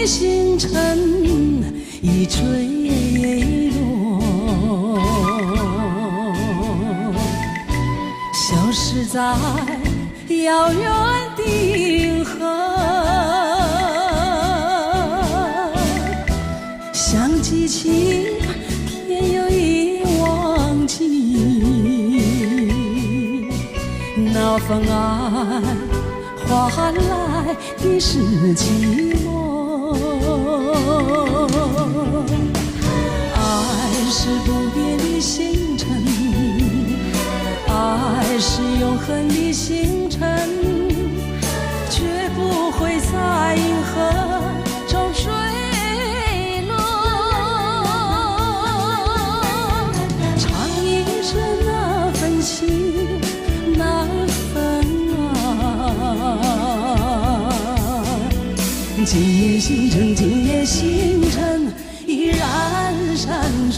星辰已坠落，消失在遥远的银河。想记起，偏又已忘记，那份爱换来的是寂寞。爱是不变的星辰，爱是永恒的星辰，绝不会在银河中坠落。唱一声那份情，那份爱，今夜星辰，今夜星辰依然闪烁。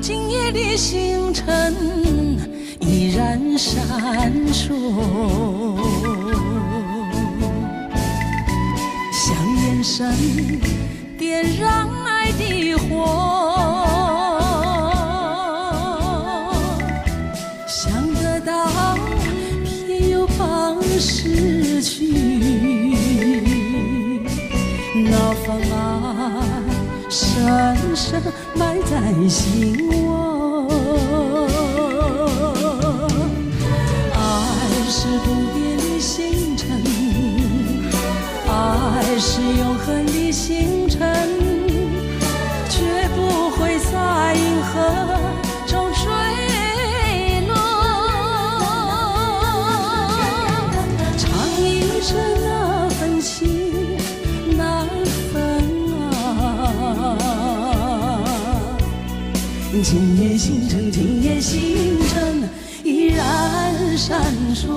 今夜的星辰依然闪烁，像眼神点燃爱的火，想得到偏又怕失去，那份爱深深埋在心窝。爱是不变的星辰，爱是永恒的星辰，绝不会在银河中坠落。唱一声那份情，那份爱，今夜星辰，今夜星辰依然闪烁。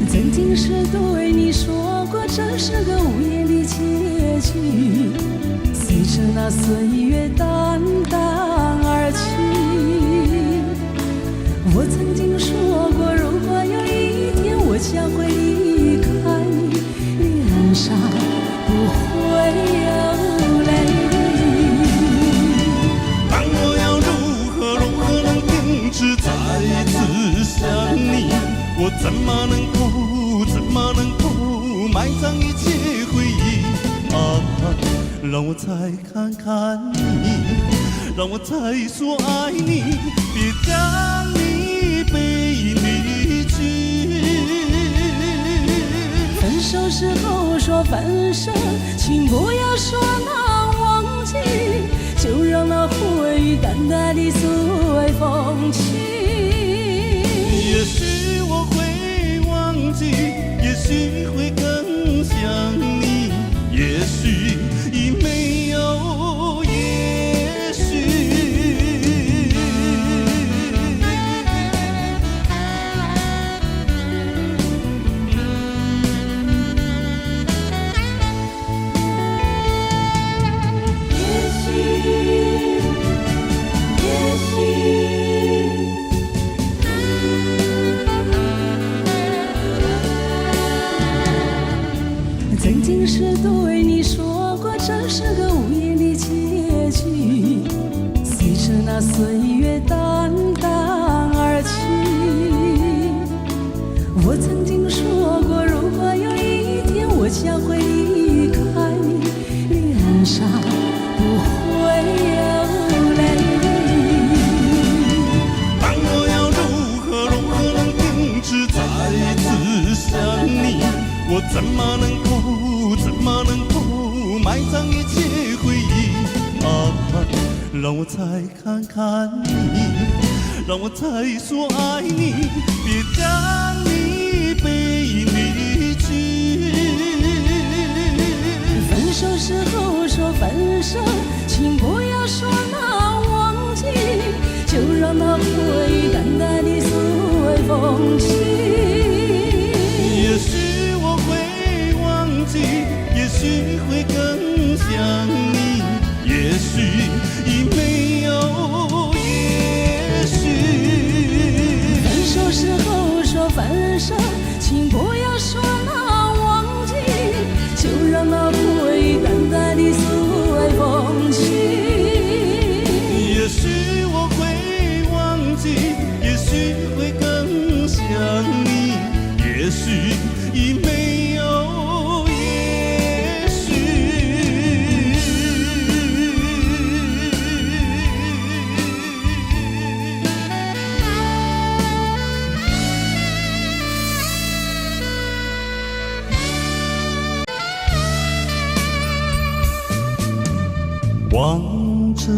曾经是对你说过，这是个无言的结局，随着那岁月淡淡而去。我曾经说过，如果有一天我将会离开你，脸上不会有泪。但我要如何能停止再次想你？我怎么能够埋葬一切回忆？让我再看看你，让我再说爱你，别将你背离去。分手时候说分手，请不要说那忘记，就让那回忆淡淡地随风去。也许我会忘记，也许会更想你，也许已没有也许。曾经是对你说过，这是个无言的结局，随着那岁月淡淡而去。我曾经说过，如果有一天我将会离开你，脸上不会有泪。但我要如何能停止再次想你？我怎么能够埋葬一切回忆？让我再看看你，让我再说爱你，别让你被离去。分手时候说分手，请不要说那忘记，就让那回忆淡淡地随风去。也许我会忘记，也许会更想你，也许已没有也许。分手时候说分手，请不要说那忘记，就让那回忆淡淡地随风去。也许我会忘记，也许会更想你，也许已没有也许。望着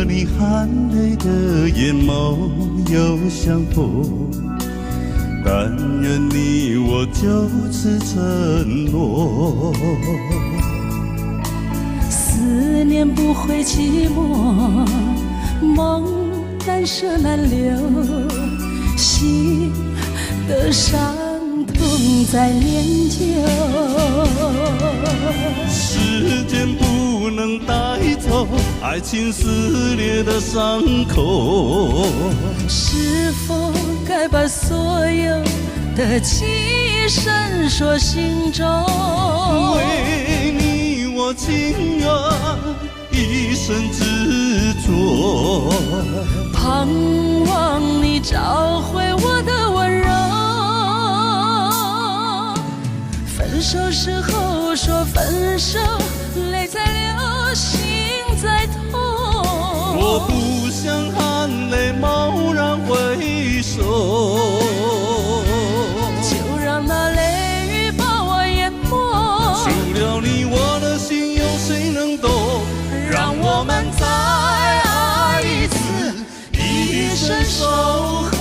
你含泪的眼眸又相逢，但愿你我就此承诺。思念不会寂寞，梦难舍难留，心的伤痛在念旧。时间不能带走爱情撕裂的伤口，是否该把所有的记忆深锁心中？为你我情愿一生执着，盼望你找回我的温柔。分手时候说分手，泪在流，心在痛。我不想含泪蓦然回首，就让那泪雨把我淹没。除了你，我的心有谁能懂？让我们再爱一次，一生守候。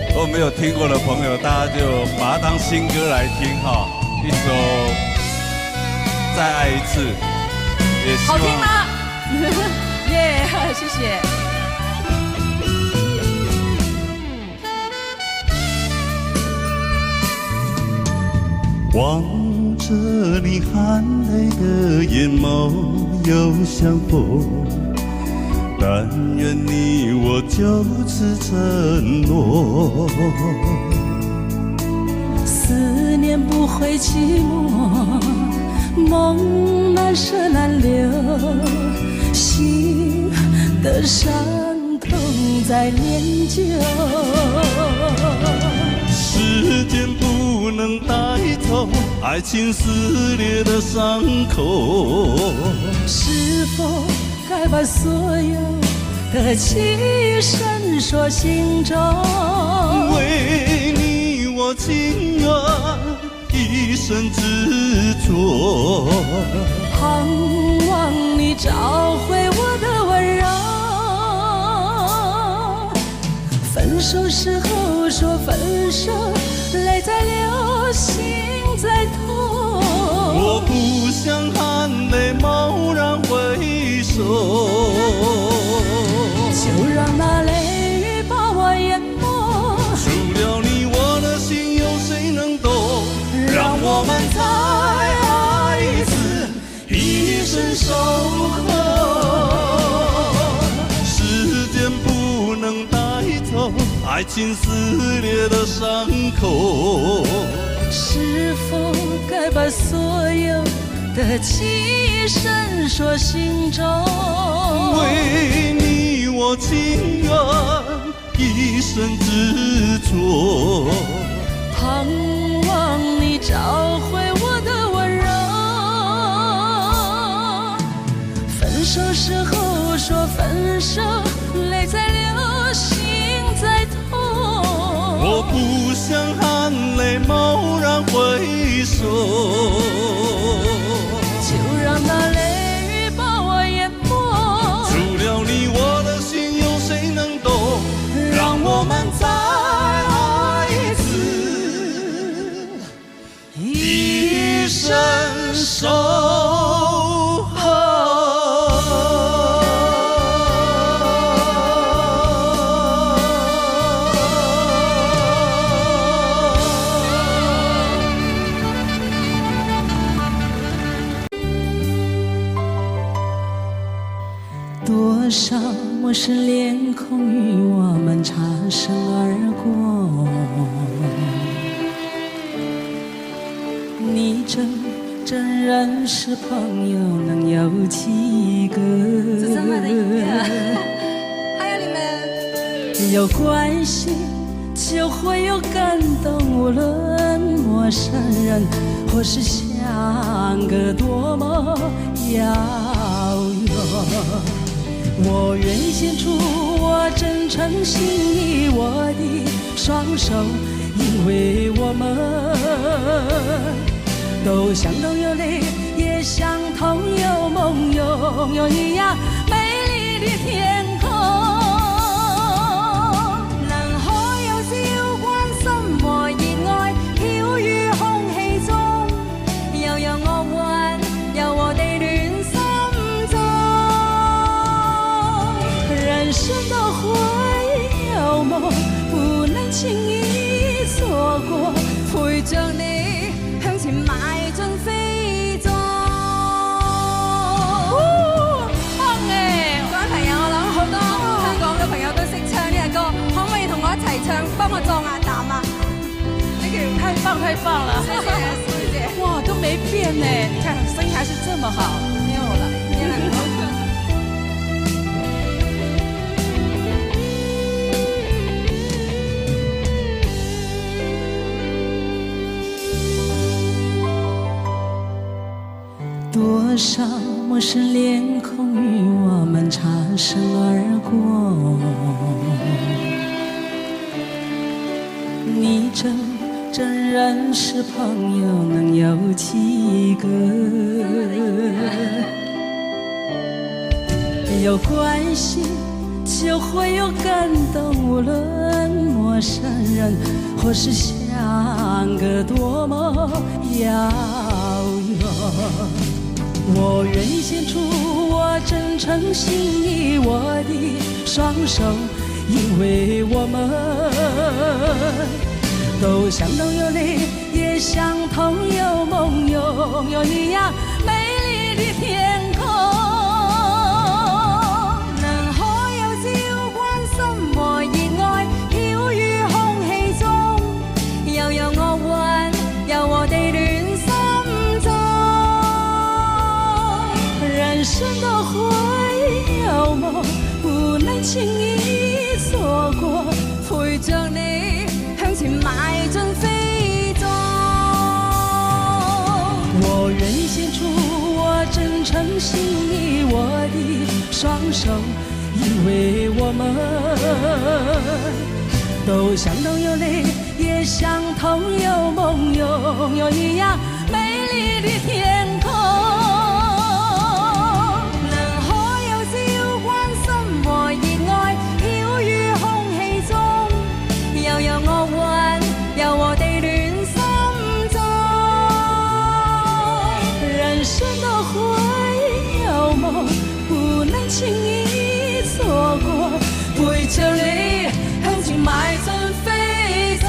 如果没有听过的朋友，大家就把它当新歌来听哈。一首《再爱一次》，也希望好听吗？耶，谢谢。望着你含泪的眼眸又相逢，但愿你我就此承诺。思念不会寂寞，梦难舍难留，心的伤痛在念旧。时间不能带走爱情撕裂的伤口，是否该把所有的记忆深锁心中？为你我情愿一生执着，盼望你找回我的温柔。分手时候说分手，泪在流，心在痛。我不想含泪蓦然回首，就让那泪雨把我淹没。除了你，我的心有谁能懂？让我们再爱一次，一生守候。时间不能带走爱情撕裂的伤口，是否该把所有的记忆深锁心中？为你我情愿一生执着，盼望你找回我的温柔。分手时候说分手，泪在流，心在痛。我不想含泪蓦然回回首，就让那泪雨把我淹没。除了你，我的心有谁能懂？让我们再爱一次，一生守候。多少陌生脸孔与我们擦身而过，你真认识朋友能有几个？这真爱的音乐，还有你们有关系就会有感动，无论陌生人或是相隔多么遥远。我愿献出我真诚心意，我的双手，因为我们都相同有泪，也相同有梦，拥有一样美丽的天空。能可有朝關心和熱愛飄於空氣中，又有惡運柔和地戀心中。人生都會有夢，不能輕易錯過，陪着你向前邁進飛縱。棒嘅！各位朋友，我諗好多香港嘅朋友都識唱呢隻歌，可唔可以同我一齊唱？幫我壯下膽啊！太棒太棒了！謝謝謝謝。哇，都沒變呢，你看聲音還是這麼好。沒有了，變了。多少陌生臉孔與我們擦身而過，你真認識朋友能有幾個？有關係就會有感動，無論陌生人或是相隔多麼遙遠。我願獻出我真誠心意，我的雙手，因為我們都相同有淚，也相同有夢，擁有一樣美麗的天空。能可有朝關心和熱愛飄於空氣中，又有惡運柔和地戀心中。人生都會有夢，不能輕易錯過，陪着你向前邁進飛縱。我願獻出我真誠心意，我的雙手，因為我們都相同有淚，也相同有夢，擁有一樣美麗的天空。又有惡運柔和地戀心中。人生都會有夢，不能輕易錯過，陪着你向前邁進飛縱。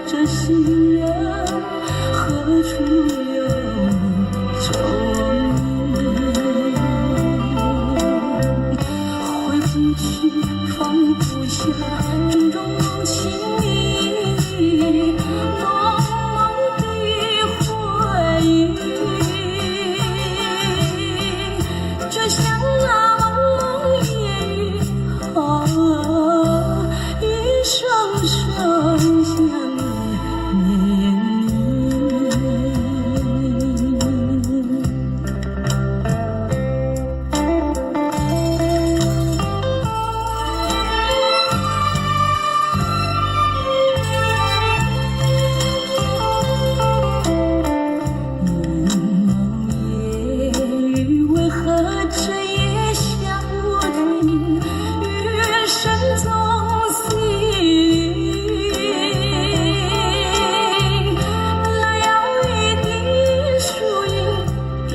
这心人何处有踪影？回不去，放不下种种情意，茫茫的回忆，就像那蒙蒙夜雨啊，一声声想念你。为何这夜下不停，雨声中细雨，那摇曳的树影映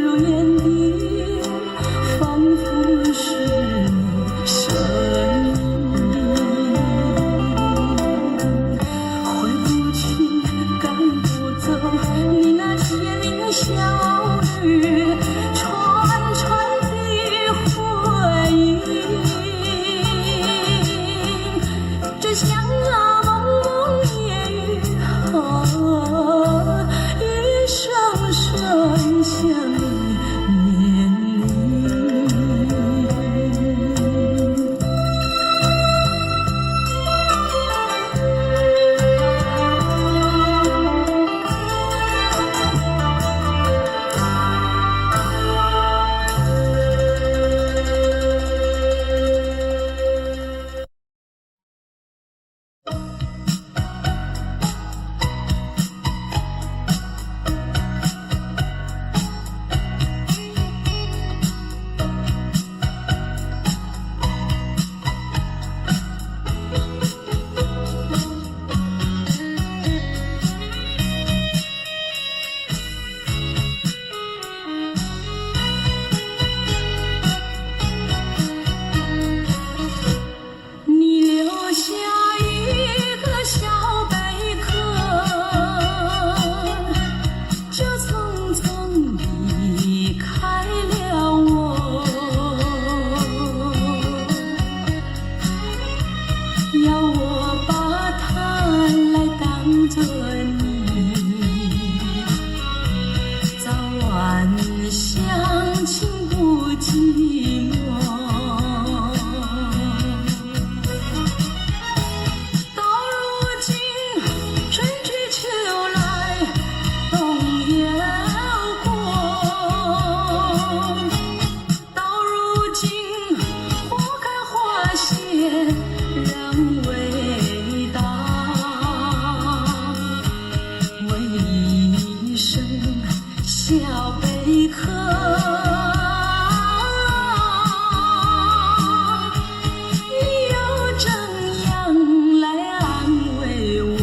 入眼底，仿佛是你身影。回不去，赶不走你那甜言笑语，串串的回忆，就像那蒙蒙夜雨啊，一声声想念你。你留下一个小贝壳，就匆匆离开了我，要我把它来当作你，早晚相亲不寂寞。到如今春去秋来，冬也过，到如今花开花谢仍未到，为一声小贝壳，你又怎样来安慰我？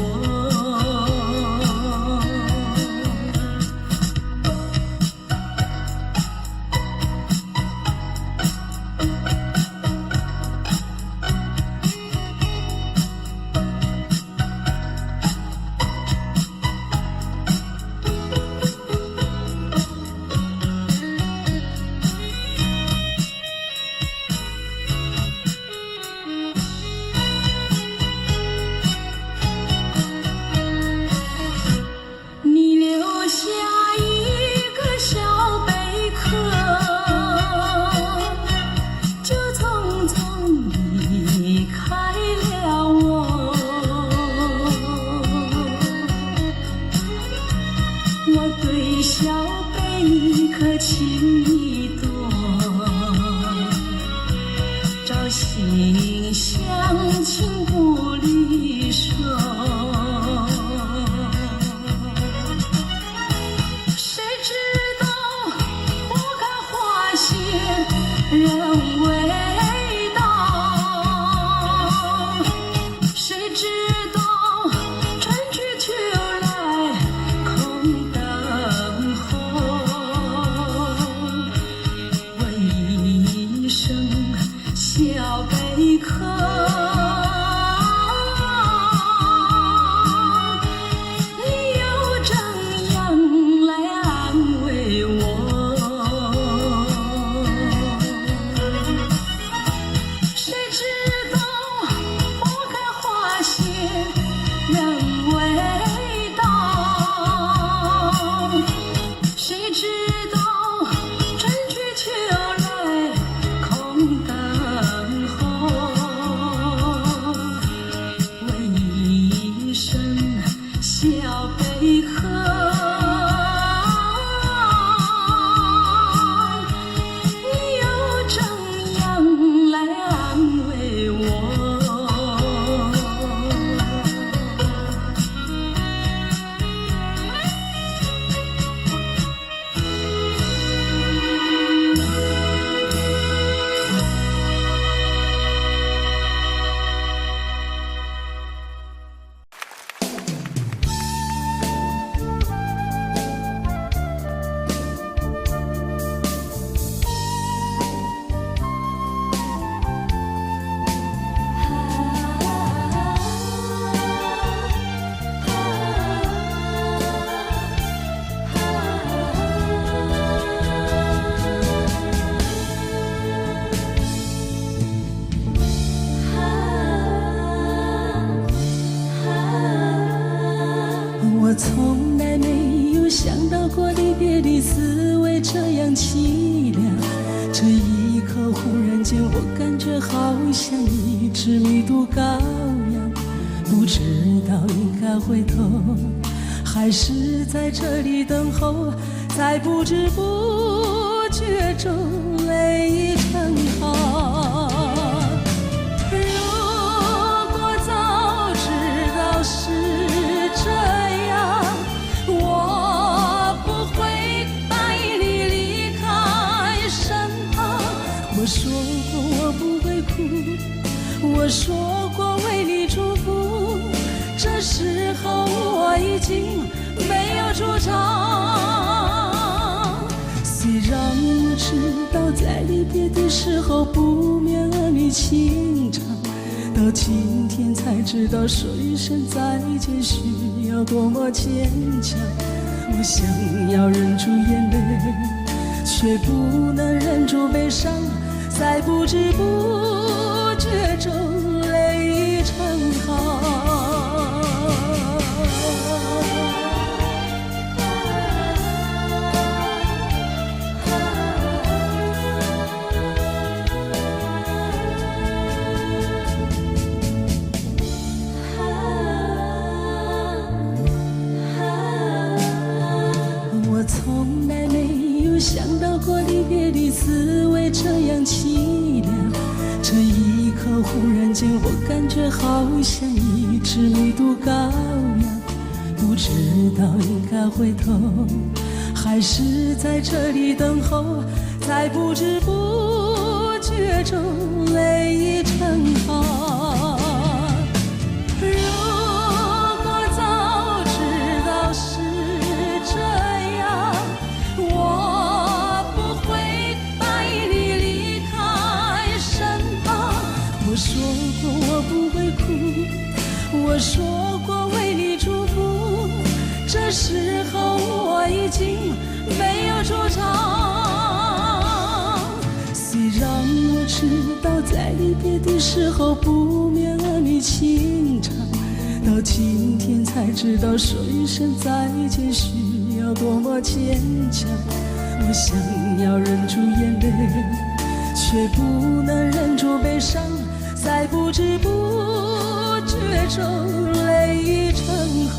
从来没有想到过离别的滋味这样凄凉，这一刻忽然间我感觉好像一只迷途羔羊，不知道应该回头还是在这里等候，在不知不觉中泪已成行。如果早知道是这样，我不会带你离开身旁。我说过我不会哭，我说过为你祝福，这时候我已经没有主张。虽然我知道在离别的时候不免儿女情长，到今天才知道说一声再见需要多么坚强。我想要忍住眼泪，却不能忍住悲伤，在不知不觉中泪已成行。我从来没有想到过离别的滋味这样凄凉，这一刻忽然间我感觉好像一只迷途羔羊，不知道应该回头还是在这里等候，在不知不觉中泪已成行。如果早知道是这样，我不会带你离开身旁。我说过我不会哭，我说过为你祝福，这时候我已经没有主张。虽然我知道在离别的时候不免儿女情长，到今天才知道说一声再见需要多么坚强。我想要忍住眼泪，却不能忍住悲伤，在不知不觉中泪已成行。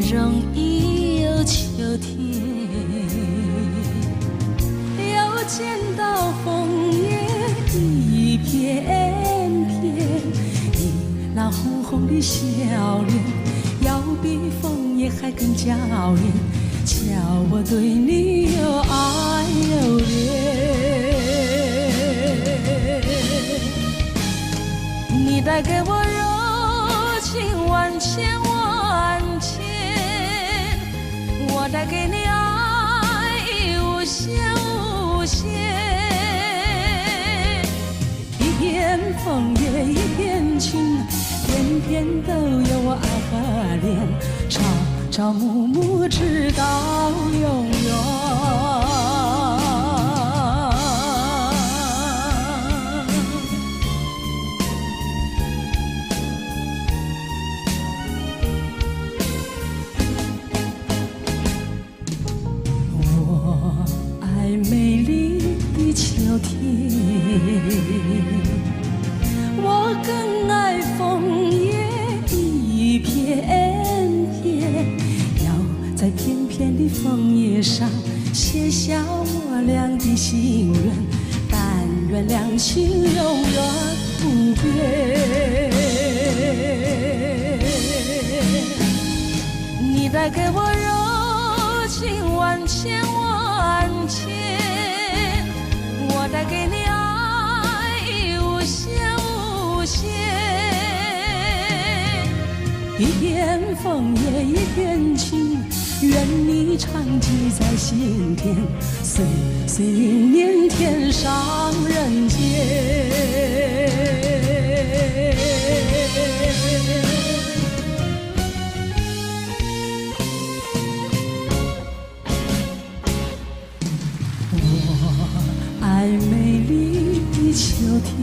容易有秋天，又见到枫叶一片片，你那红红的笑脸，要比枫叶还更娇艳，叫我对你又爱又恋。你带给我柔情万千万千，我带给你爱意无限无限。一片枫叶一片情，片片都有我爱和恋，朝朝暮暮直到永远。美丽的秋天，我更爱枫叶一片片，要在片片的枫叶上写下我俩的心愿，但愿两情永远不变。你带给我柔情万千万千，我带给你爱意无限无限。一片枫叶一片情，愿你常记在心田，岁岁年年天上人间。我爱美丽的秋天，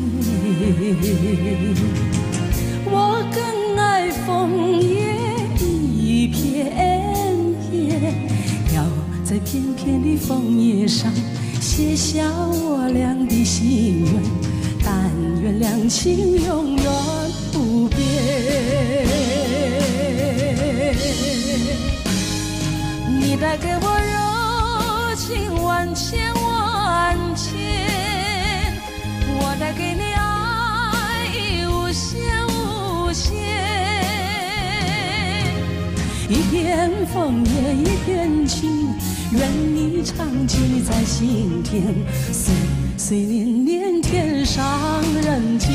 我更爱枫叶一片片，要在片片的枫叶上写下我俩的心愿，但愿两情永远不变。你带给我柔情万千万千，我带给你爱无限无限。一片枫叶一片情，愿你常记在心田，岁岁年年天上人间。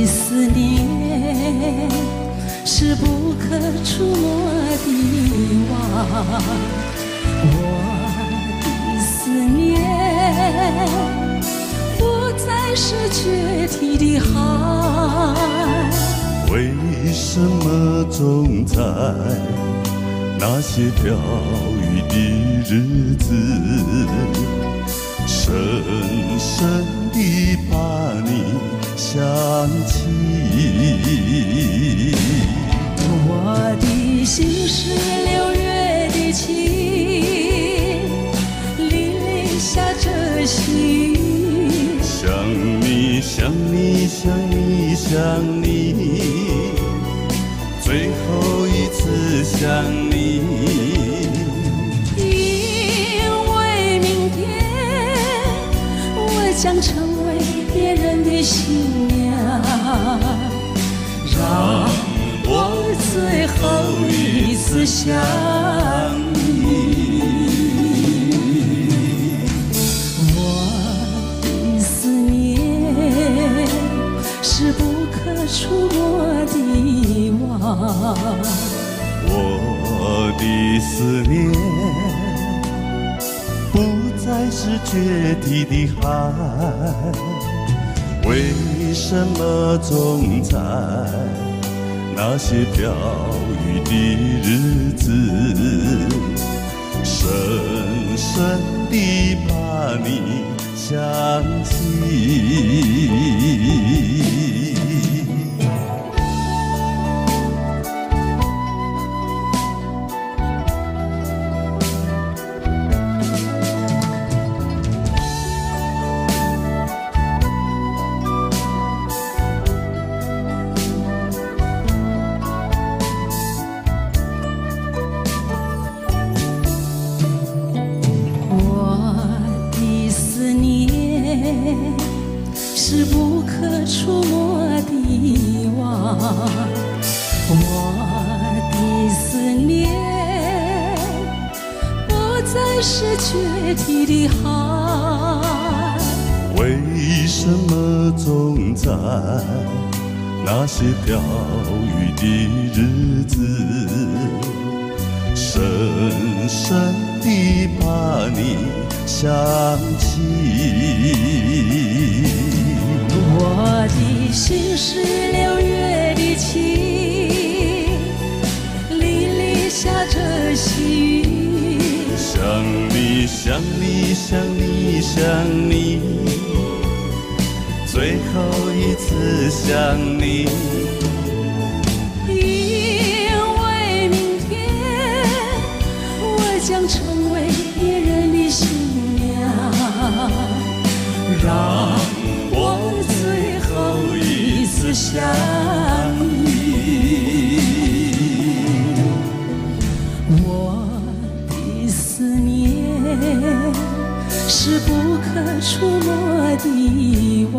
思念是不可触摸的网，我的思念不再是决堤的海。为什么总在那些飘雨的日子，深深地把你想起？我的心是6月的晴，沥沥下着细雨。想你想你想你想你，最后一次想你。因为明天我将成为别人的新娘，让我最后一次想你。我的思念是不可触摸的网，我的思念不再是决堤的海。为什么总在那些飘雨的日子，深深地把你想起？是不可触摸的网，我的思念不再是决堤的海。为什么总在那些飘雨的日子，深深地把你想起？我的心是6月的晴，沥沥下着细雨。想你想你想你想你，最后一次想你。因为明天我将成为别人的新娘，让我最后一次想你。触摸的网。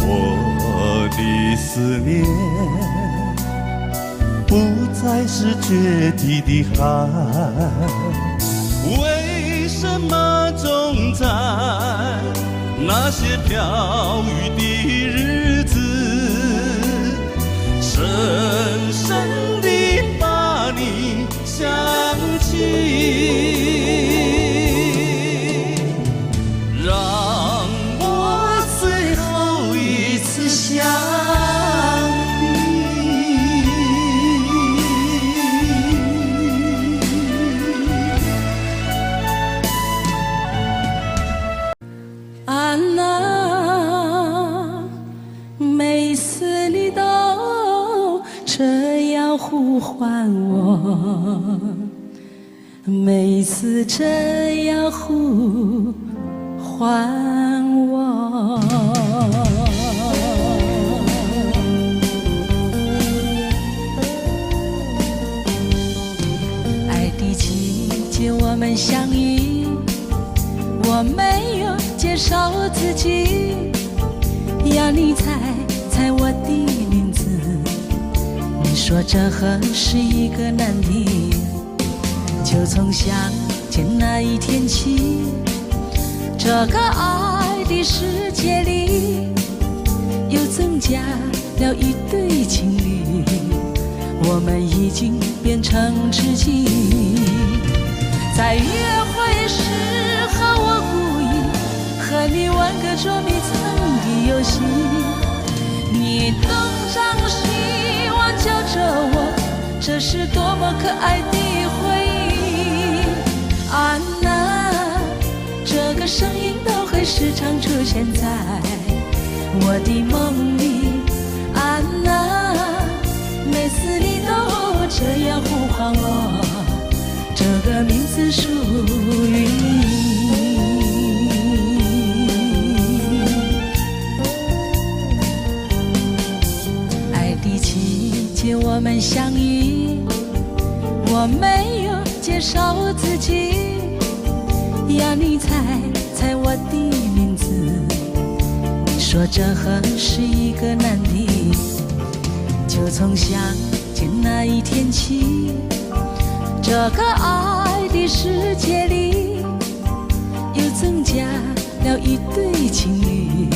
我的思念不再是决堤的海，为什么总在那些飘雨的日子，深深地把你想起？让我最后一次想安娜，每次你都这样呼唤我，每次这样呼唤我。爱的季节我们相遇，我没有介绍自己，要你猜我的名字。你说这很是一个难题，就从相见那一天起，这个爱的世界里又增加了一对情侣，我们已经变成知己。在约会时候我故意和你玩个捉迷藏的游戏，你东张西望叫着我，这是多么可爱的回忆。安娜，这个声音都会时常出现在我的梦里。安娜，每次你都这样呼唤我，这个名字属于你。爱的季节我们相遇，我没有介绍自己，要你猜我的名字。你说这很是一个难题，就从相见那一天起，这个爱的世界里又增加了一对情侣，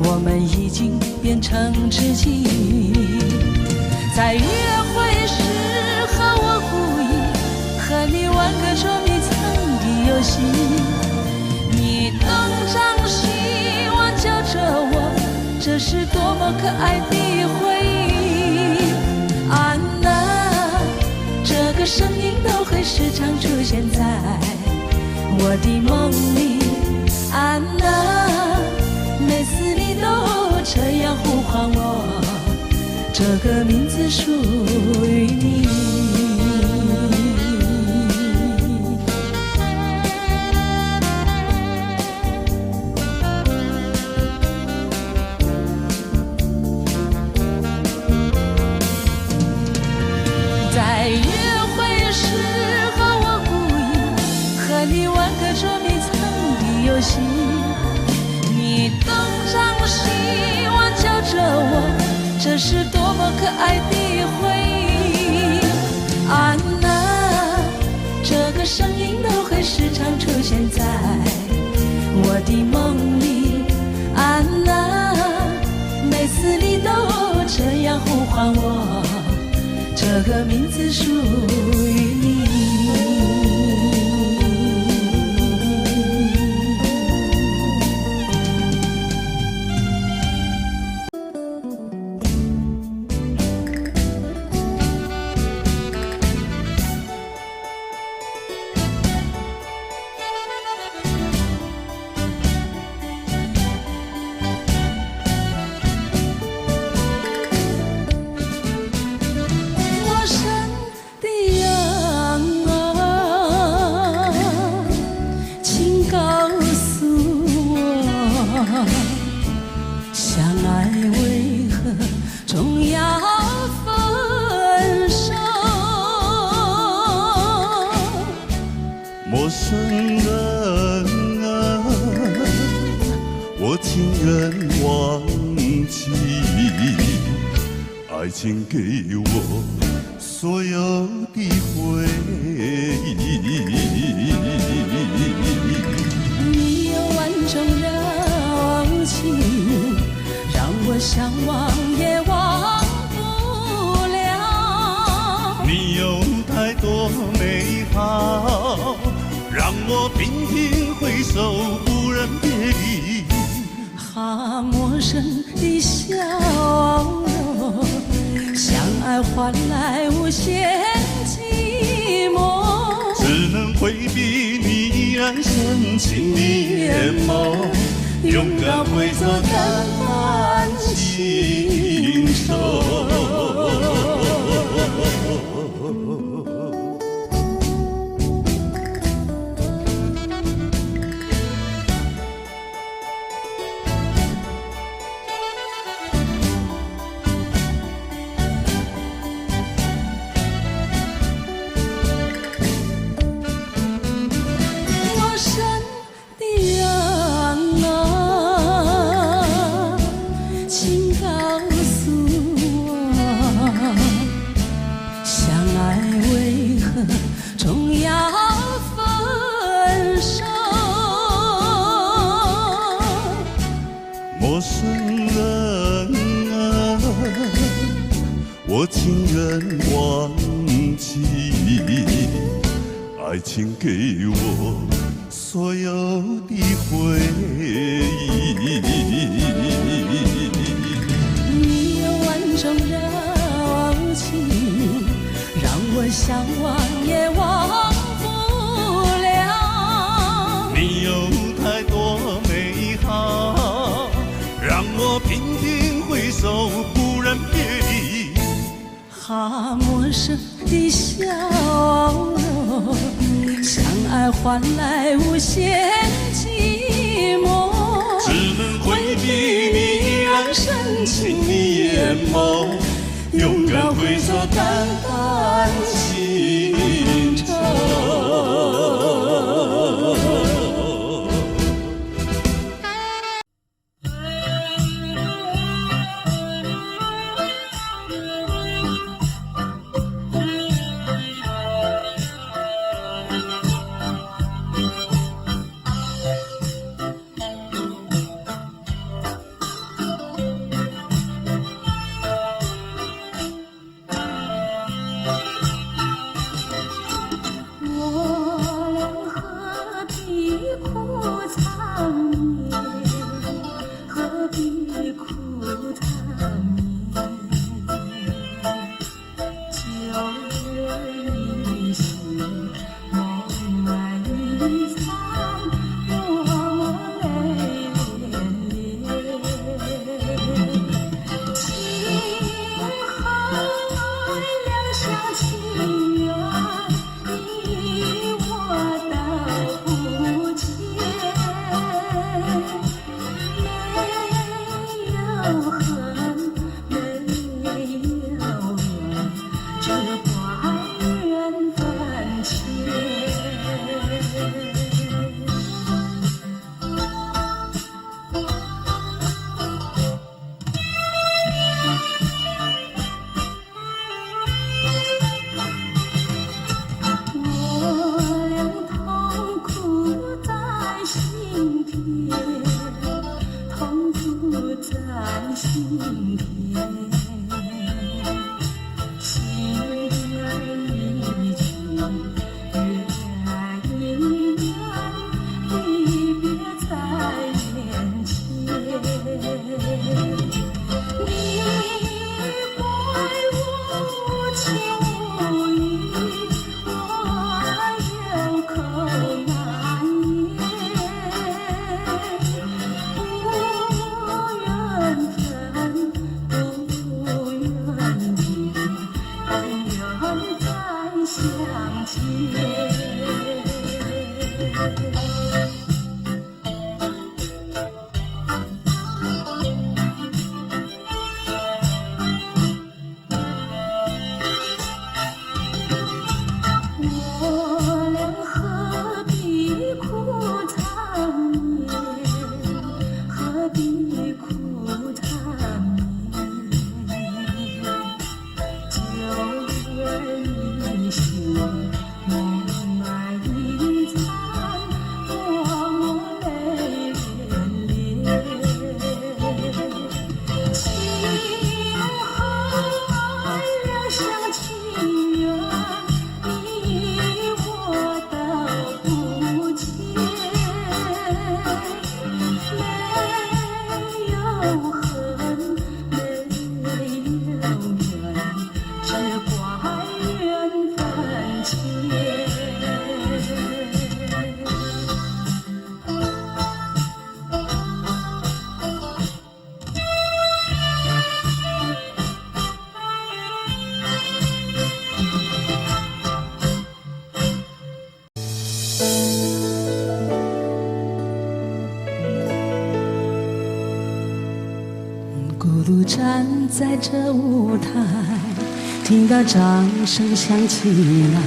我们已经变成知己。在约会时候我故意和你玩个捉迷藏的游戏，你东张西望叫着我，这是多么可爱的回忆。安娜，这个声音都会时常出现在我的梦里。安娜，每次你都这样呼唤我，这个名字属于你。在约会时候我故意和你玩个捉迷藏的游戏，你东张西望叫着我，这是多么可爱的回忆。安娜，这个声音都会时常出现在我的梦里。安娜，每次你都这样呼唤我，这个名字属于你。陌生人啊，忘记，爱情给我所有的回忆。你有万种柔情，让我想忘也忘不了。你有太多美好，让我频频回首，不忍别离。哈，陌生的笑容，相爱换来无限寂寞，只能回避你依然深情的眼眸，勇敢挥走淡淡情愁。陌生人啊，我情愿忘记，爱情给我所有的回忆。你有万种柔情，让我想忘也忘不了。你有太多美好，让我频频回首，不忍别离。哈，陌生的笑容，相爱换来无限寂寞，只能回避你依然深情的眼眸，勇敢挥走淡淡情愁。孤独站在这舞台，听到掌声响起来，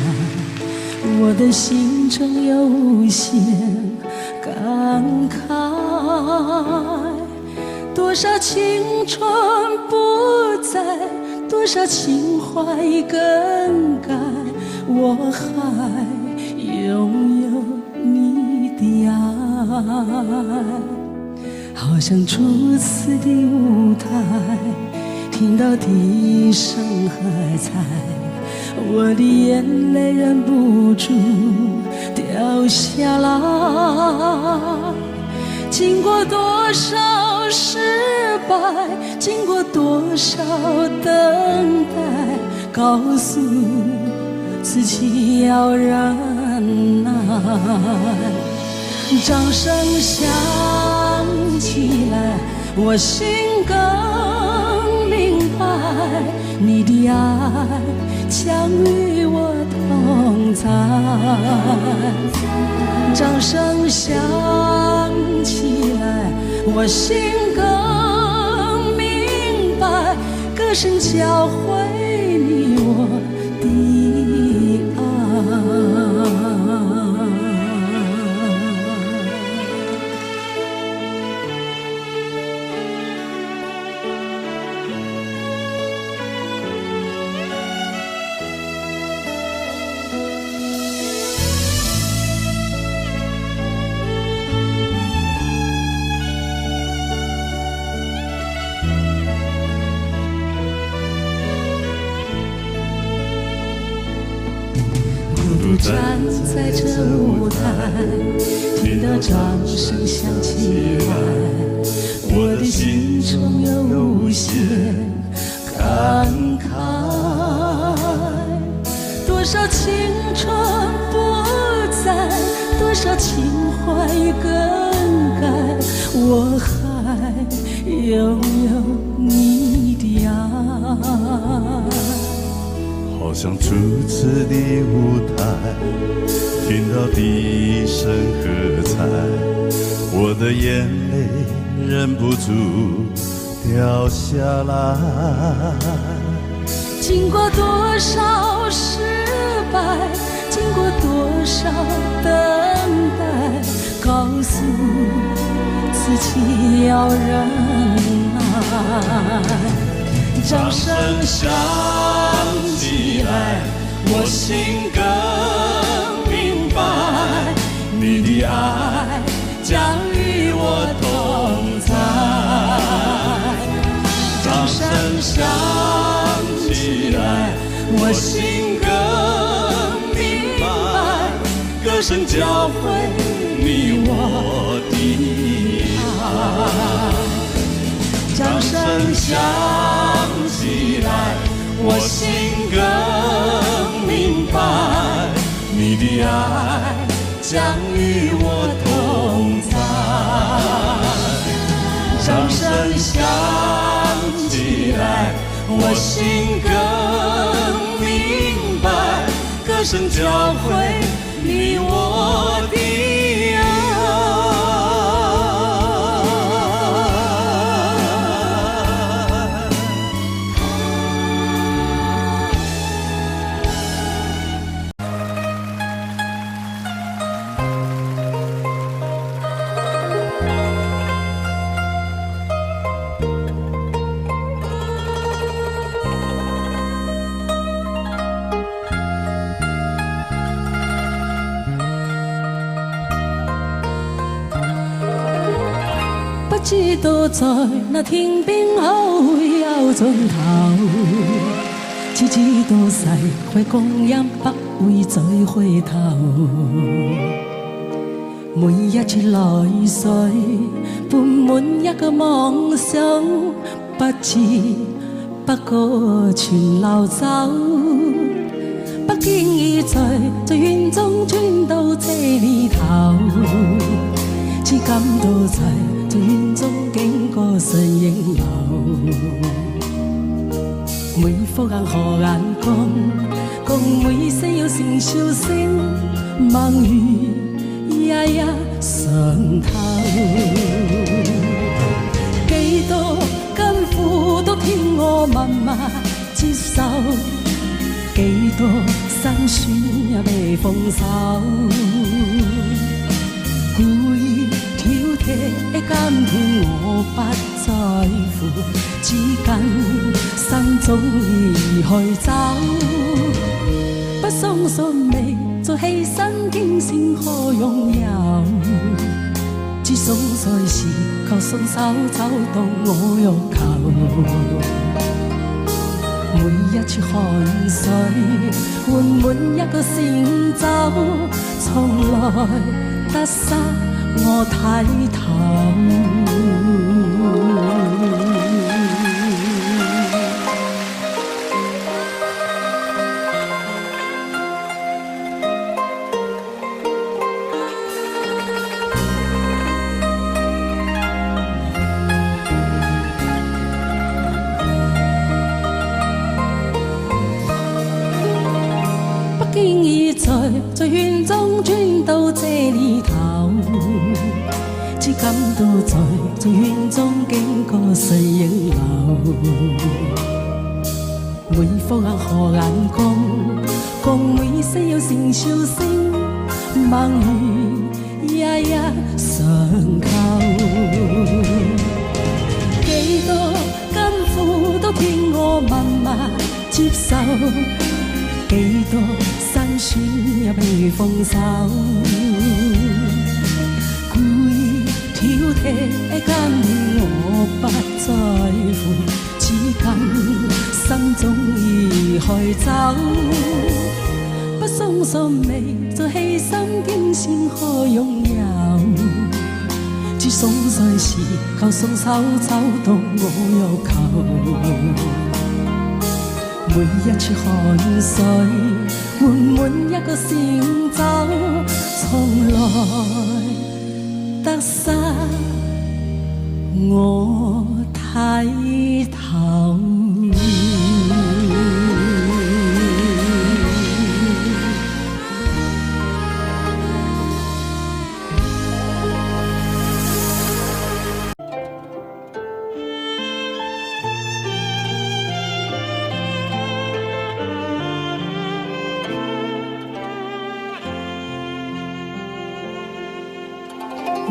我的心中有无限感慨。多少青春不在，多少情怀更改，我还拥有你的爱。好像初次的舞台，听到笛声喝彩，我的眼泪忍不住掉下来。经过多少失败，经过多少等待，告诉自己要忍耐。掌声响起来，我心更明白，你的爱将与我同在。掌声响起来，我心更明白，歌声教会你我的爱。站在这舞台，听到掌声响起来，我的心中有无限感慨。多少青春不在，多少情怀更改，我还拥有你的爱。好像初次的舞台，听到笛声喝彩，我的眼泪忍不住掉下来。经过多少失败，经过多少等待，告诉自己要忍耐。掌声响起来，我心更明白，你的爱将与我同在。掌声响起来，我心更明白，歌声教会你我的爱。掌声响起来，我心更明白，你的爱将与我同在。掌声响起来，我心更明白，歌声教会你我的爱。不知道在那天边后會有盡頭，只知道逝去光陰不會再回頭。每一次淚水伴滿一個夢想，不知不覺全流走。不經意在遠中穿到這裏頭，只感到在遠中經過誰影流。每顆眼河眼光，共每聲要成笑聲，猛雨一一上透。幾多艱苦听我慢慢接受，几多辛酸也未放手。故意挑剔的甘甜我不在乎，只cần心早已去走。不相信未做犧牲，竟先可擁有。只想在時求順手走到我欲求。每一處汗水換滿一個成就，從來得失我睇透。經已在圈中轉到這裏頭，只感到在圈中經過誰影流。每顆眼河眼光，共每些有成笑聲，猛如一上扣。幾多甘苦都聽我慢慢接受，幾多辛酸也未放手。故意挑剔的甘甜我不在乎，只cần心總已去走。不相信未做犧牲，竟先可擁有。只想在時求鬆手走到我欲求。每一處汗水換滿一個成就，從來得失我睇透。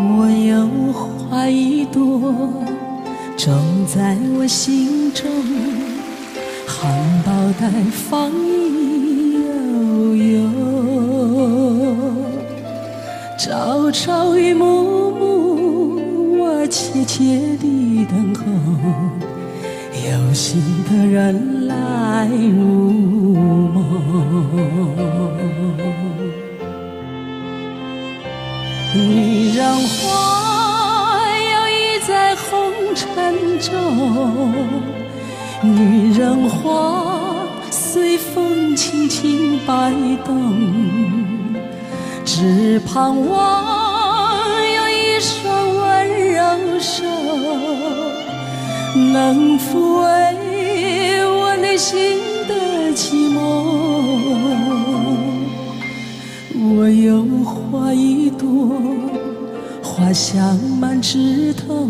我有花一朵，种在我心中，含苞待放悠悠。朝朝与暮暮，我切切地等候，有心的人来入梦。女人花摇曳在红尘中，女人花随风轻轻摆动，只盼望有一双温柔手，能抚慰我内心的寂寞。我有花一朵，花香满枝头，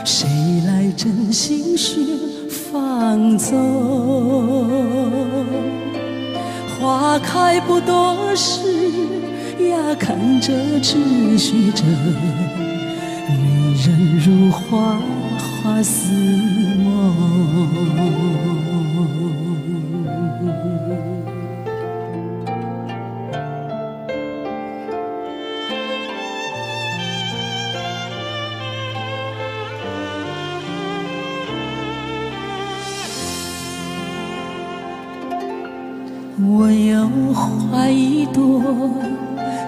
谁来真心学放纵？花开不多时，呀看着只许着，女人如花，花似梦。我有花一朵，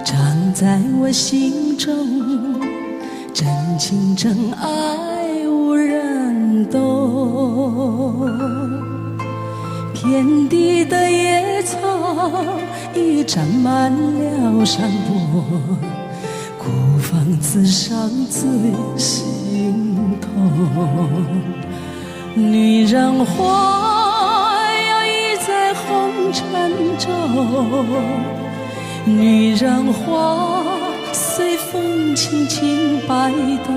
长在我心中，真情真爱无人懂。遍地的野草已沾满了山坡，孤芳自赏最心痛。女人花红尘中，女人花随风轻轻摆动，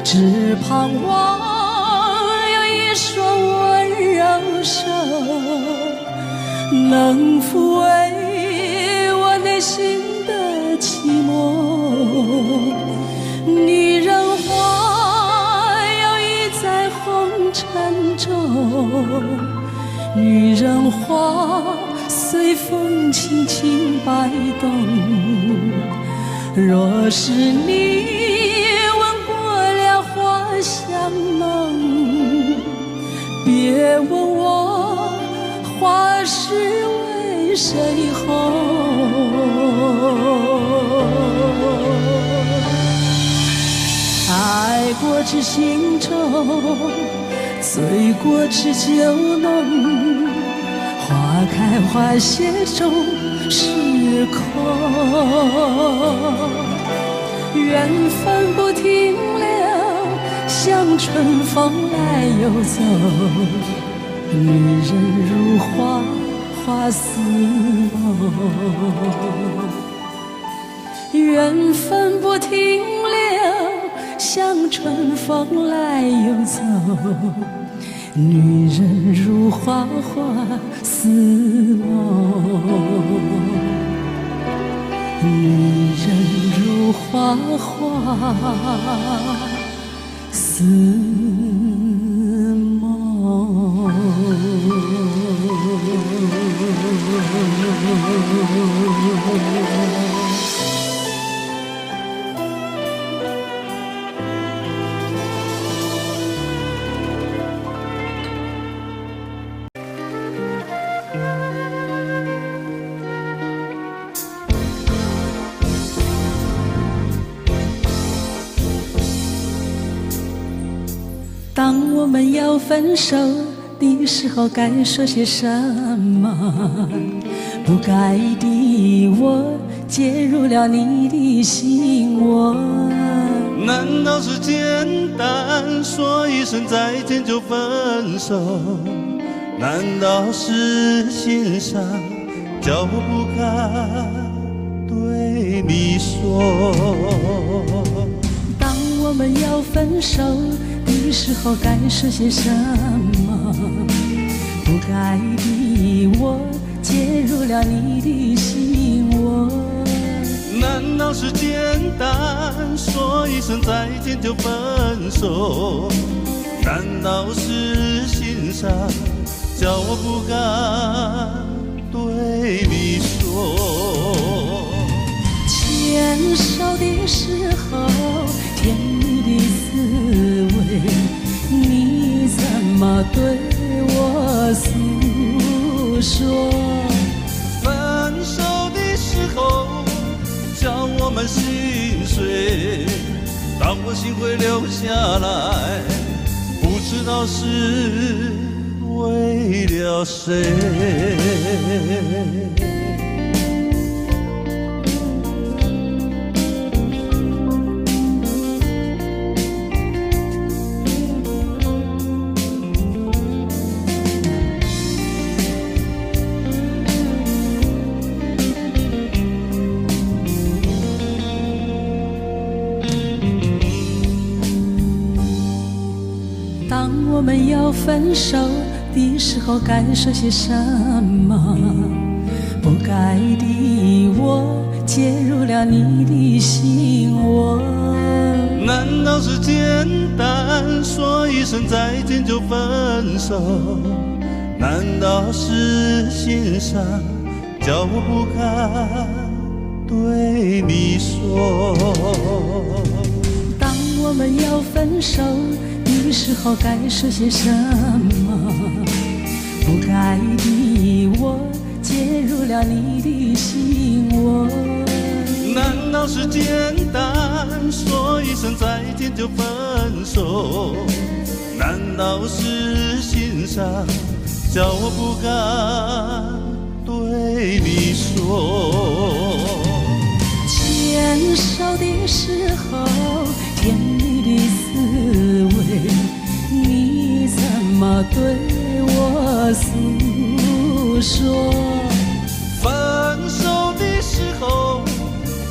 只盼望一双温柔手，能抚慰我内心的寂寞。女人花摇曳在红尘中，女人花随风轻轻摆动。若是你闻过了花香浓，别问我花是为谁红。爱过知心重，醉过知酒浓，花开花谢终是空。缘分不停留，像春风来又走。女人如花，花似梦。缘分不停留，像春风来又走。女人如花，花似梦。女人如花，花似梦。当我们要分手的时候，该说些什么？不该的我介入了你的心窝。难道是简单说一声再见就分手？难道是心伤叫我不敢对你说？当我们要分手的时候，该说些什么？不该的我介入了你的心窝。难道是简单说一声再见就分手？难道是心伤叫我不敢对你说？牵手的时候甜蜜的滋味，你怎么对我诉说？分手的时候叫我们心碎，当我心会流下来，不知道是为了谁。当我们要分手的时候，该说些什么？不该的我介入了你的心窝。难道是简单说一声再见就分手？难道是心伤叫我不敢对你说？当我们要分手的时候，该说些什么？不该的我介入了你的心窝。难道是简单说一声再见就分手？难道是心伤叫我不敢对你说？牵手的时候甜蜜的滋味，你怎么对我诉说？分手的时候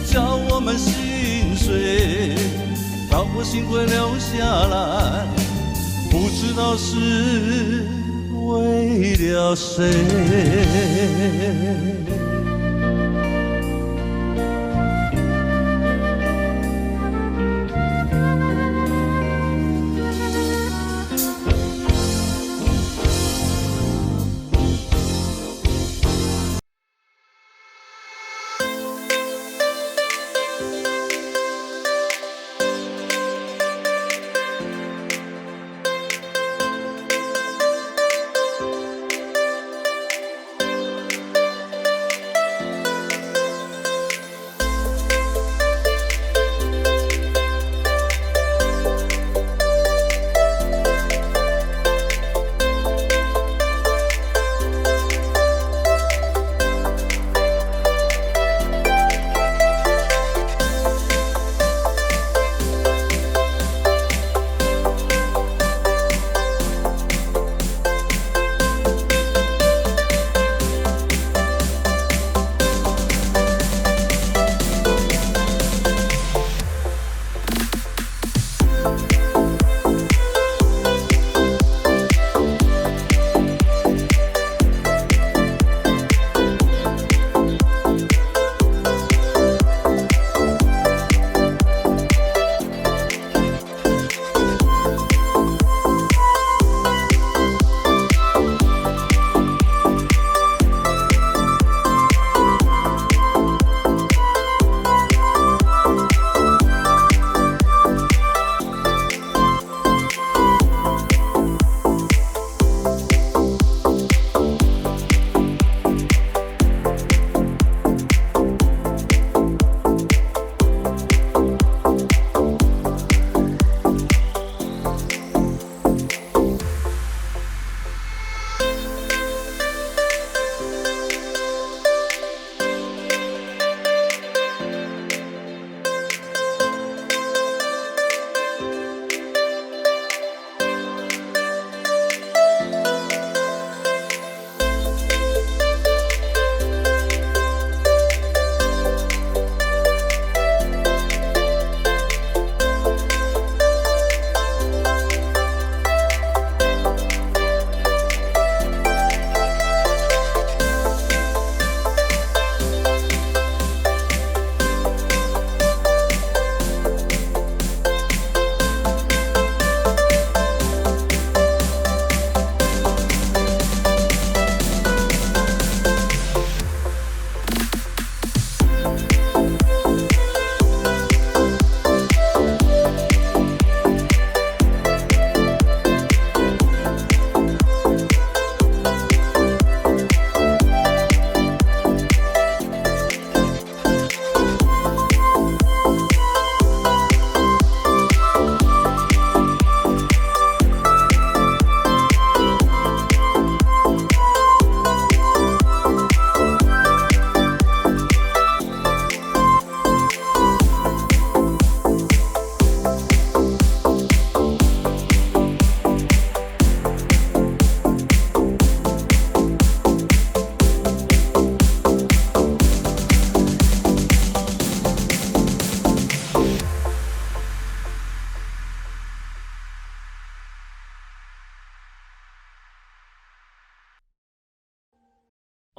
叫我们心碎，当我心会流下来，不不知道是为了谁。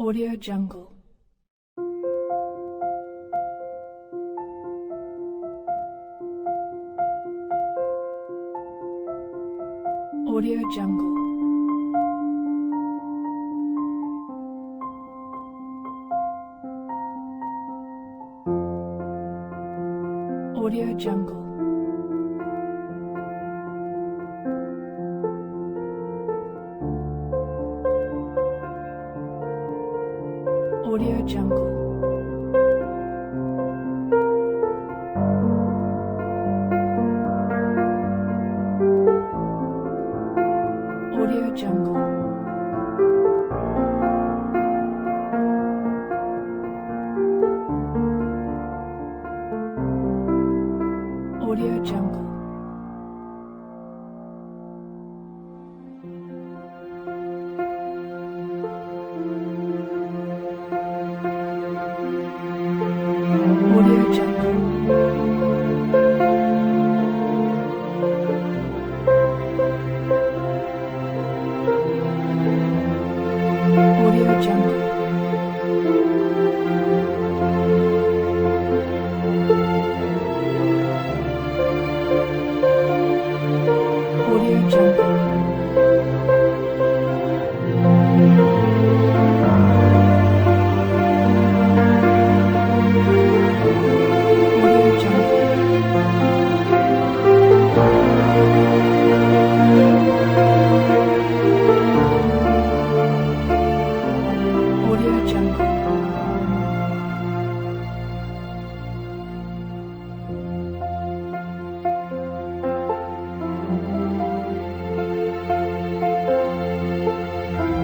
Audio Jungle. Audio Jungle. Audio Jungle. Audio Jungle. Audio Jungle. Audio Jungle.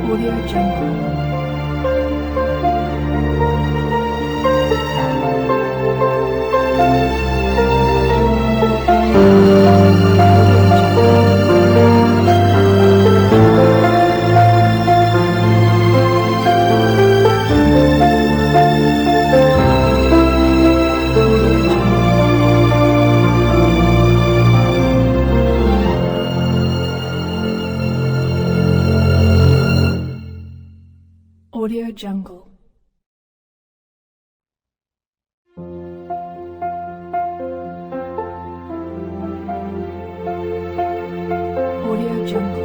Audio Jungle. Audio Jungle. Audio Jungle.